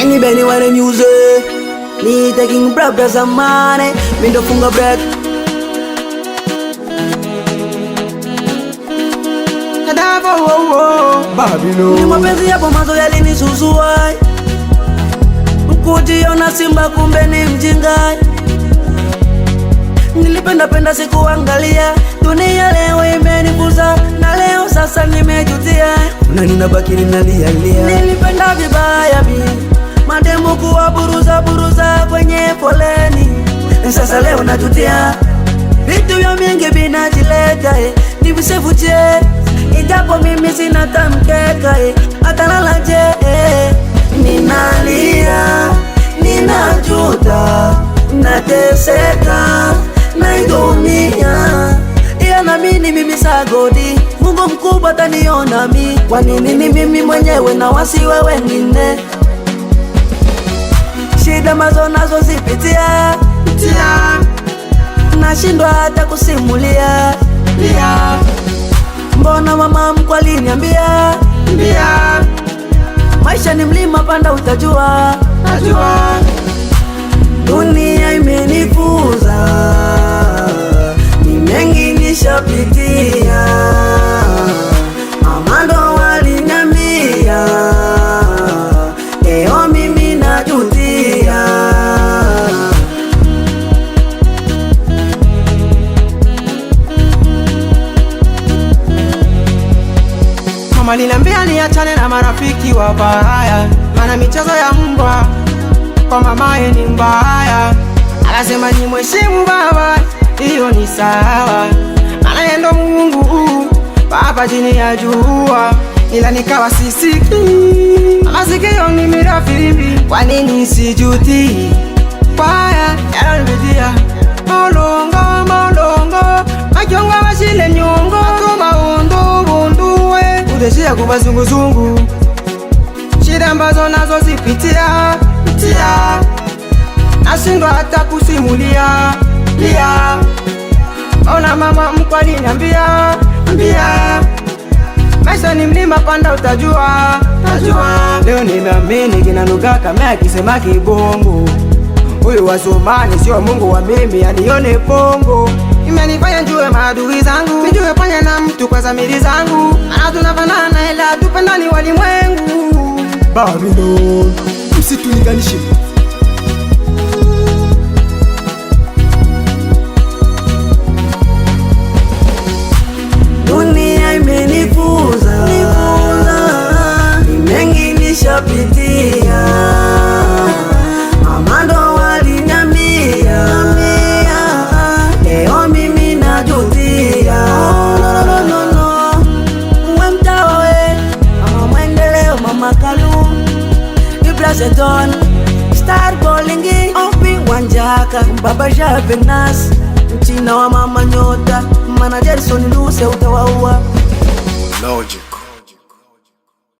Anybody want the music? Me taking brothers and money. Me do funga break. Babylon. Ni mapenzi yapo mazo yalinisusuai. Kujiona simba kumbe ni mjinga. Nilipenda sikuangalia. Dunia leo imenifuza. Na leo sasa nimejutia. Na ninabaki ninalia. Nilipenda vibaya mimi. Mademu kuwa buruza kwenye foleni. Sasa leo najutia. Vitu vya mingi vinajileta. Nivisevuche. Ijapo mimi sina tamkeka. Atalalaje. Ninalia, ninajuta, nateseka, naidumia. Iya namini mimi sagodi. Mungu mkubwa taniona mi. Kwa nini ni mimi mwenyewe na wasiwe wengine? Shida mazo nazo zipitia. Nashindwa hata kusimulia. Mbona mama mkwe aliniambia maisha ni mlima, panda utajua. Dunia imenifuza, ni mengi nishapitia. Mama ndo waliniambia, leo mimi najutia. Mama aliniambia niachane na marafiki wabaya, maana michezo ya mbwa kwa mamaye ni mbaya. Anasema ni mheshimu baba, hiyo ni sawa, maana yeye ndo Mungu baba chini ya jua. Ila nikawa sisiki, masikio ni mirafiki. Kwa nini sijuti baya yananipitia? Molongo majongo washile nyongo kama bunduwe udeshia kubazunguzungu. Shida ambazo nazo zipitia, nashindwa hata kusimulia. Ona mama mkwe aliniambia, maisha ni mlima, panda utajua. Leo nimeamini kinanuka kama akisema kibongo. Huyu wa Somani sio Mungu wa mimi anione pongo. Imenifanya njue maadui zangu, nijue panya na mtu kwa zamiri zangu. Maana tunafanana ila tupendani walimwengu. Babylon, msitulinganishe. Dunia imenifuza, ni mengi nishapitia. Mama ndo waliniambia, leo mimi najutia. No. Uwe mtawa we, mama mwendeleo, mama Kalu Ibraseton, Star Bowlingi, Opi Wanjaka, Baba Javenas, Mchina wa mama Nyota, Mana Jelson Luse utawaua. Loje.